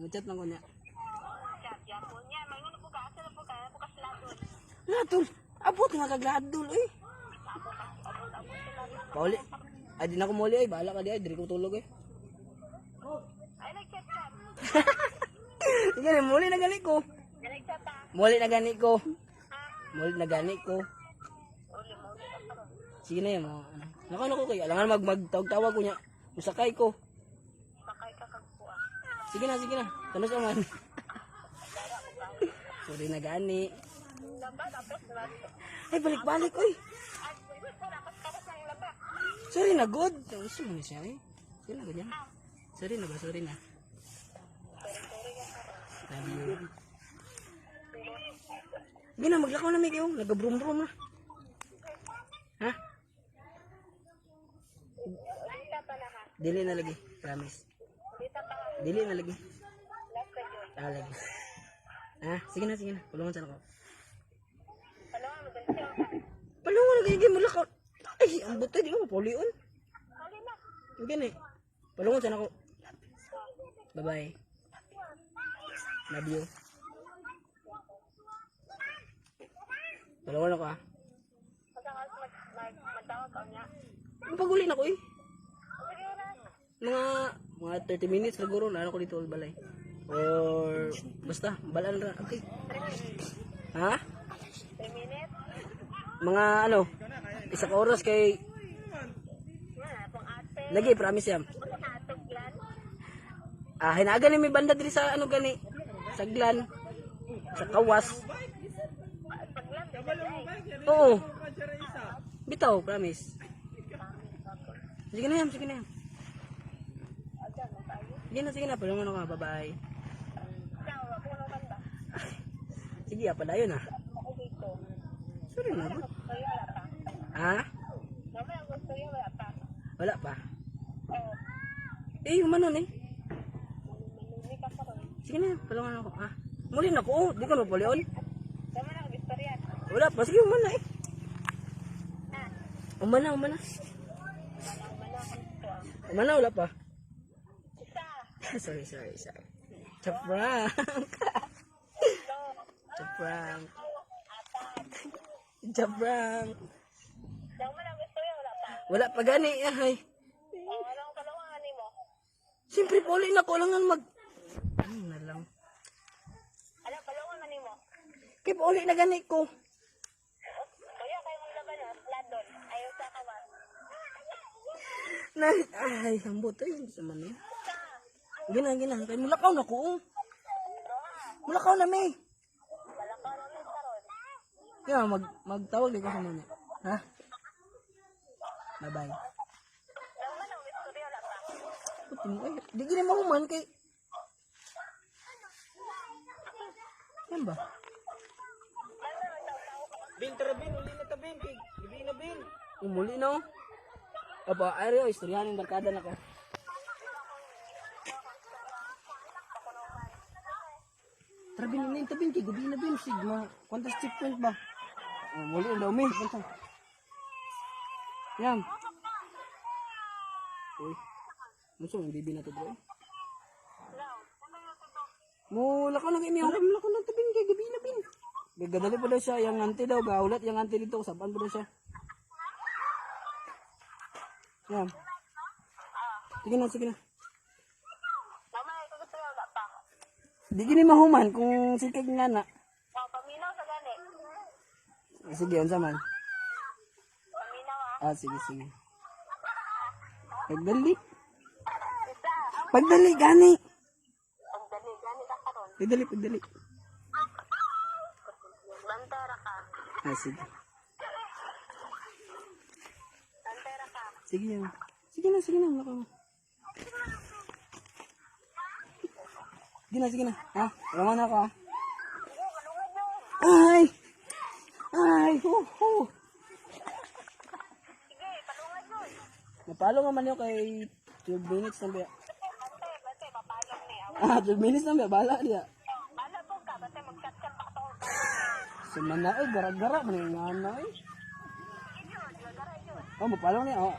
Chat lang ko niya. Chat ya po niya. Mangon po ka. Asa po ka? Bukas ladon. Ladol. Abot nga kagladol eh. Abot sila. Pauli. Ay di na ko muli ay. Bahala ka di ay. Diri ko tulog eh. Ay, nag-chat ka. Sige na, muli na gani ko. Nag-chat ka. Muli na gani ko. Muli na gani ko. Uli ka karon. Sige na yan mga ano. Nakano ko kayo. Alangan magtawag-tawag ko niya. Musakay ko. Sakay ka kagkuha. Sige na, sige na. Tanong sa man. Sorry na gani. Laba, tapos nalato. Ay, balik-balik, oy. Ay, tapos ng laba. Sorry na, good. Gusto mo siya, eh. Sorry na, ganyan. Sorry na ba? Sorry na. Love you. Hindi na, maglakaw na may kayo. Nagabrum-brum na. Ha? Dita pa na ha. Dili na lagi. Promise. Dita pa ha. Dili na lagi. Last ka yun. Lagi. Ah, sige na, sige na. Pulungan sa ako. Palungan mo, ganito ka. Pulungan na kayo. Mula ka. Ay, ang buto. Di ko mapulion. Hali na. Yung gani. Pulungan sa ako. Bye-bye. Love you. Pulungan ako ah. Magtawag ka niya. Paguli na ko eh. Sige na. Mga 30 minutes siguro na ako dito balay. Or basta balaan ra. Okay. Ha? 3 minutes. Mga ano? Isa ka oras kay Yan, pang ate. lagi promise yam. Ano na atog yan? Ah, hinaga ni may banda diri sa ano gani? Saglan. Sa kawas. Paglam, ay. Oo. Bitaw, promise. Sige na yam, sige na yam. Sige na, pulungan ako. Bye-bye. Ikaw, ako na kanda. Sige, padayon ah. Ako dito. Sorry na. Bud. Gusto yun, wala pa. Ha? Mamaya gusto yun, wala pa. Wala pa. Oo. Eh, umanon eh. Manuni ka pa ron. Sige na, pulungan ako. Ha? Muli na ko. Oh. Di ko na pulion. Tama na, gusto yan. Wala pa. Sige, umana eh. Ha? Umana. Manang gusto. Umana, wala pa. Isa. sorry. Chaprank. Ito. Chaprank. Apat. Chaprank. Tama na, gusto yun, wala pa. Wala pa gani. Ay. Oo, anong kalungan mo? Siyempre, puli na ko lang mag... Ano na lang. Alam, kalungan mo? Kaya puli na gani ko. Kuya, kayo mong laban, ladon. Ayaw sa kawas. Ay, sambot. Ay, hindi sa man eh. Gina. Kaya mulakaw na ko. Mulakaw na may. Wala ka namin karon. Kaya magtawag din ko sa mga. Ha? Bye-bye. Tama na, gusto yun, wala pa. Putin, ay, di gini mahuman kay... Yan ba? Bin, tara bin, uli na ta bin, gabi na bin. Umuli no? Aba, ay, istoryanin barkada na ko. Tara bin, uli na bin, kay gabi na bin, sigma. Quantas chip point ba? Muli na daw, may. Bantang. Yan. Uy. Muso, ang bibi na to bro. Mula ko nag-imi, mula ko nang tabing kay gabi na bin. Gagadali pa daw siya, yung auntie daw, gaulat yung auntie dito, saban pa daw siya. Yan. Sige na. Mama, ito gusto yun, wala pa. Di gini mahuman kung sikag nga na. Oh, paminaw sa gani. Sige, unsa man. Paminaw Ah, sige. Pagdali. Isa. Pagdali, gani. Pagdali, gani ka karon. Pagdali. Bantera ka. Ah, sige. Bantera ka. Sige na. Wala ka na. Sige na. Ha? Raman ako ha. Ay! Sige, palungan yun. Napalo nga man yun kay 12 minutes na ba? Bante, papalong ni. 12 minutes na ba? Bala niya. Bala po ka, bante mag-chat-chat pa to. Sumana gara-gara. Maningana eh. Oh, mapalo niya. Oh.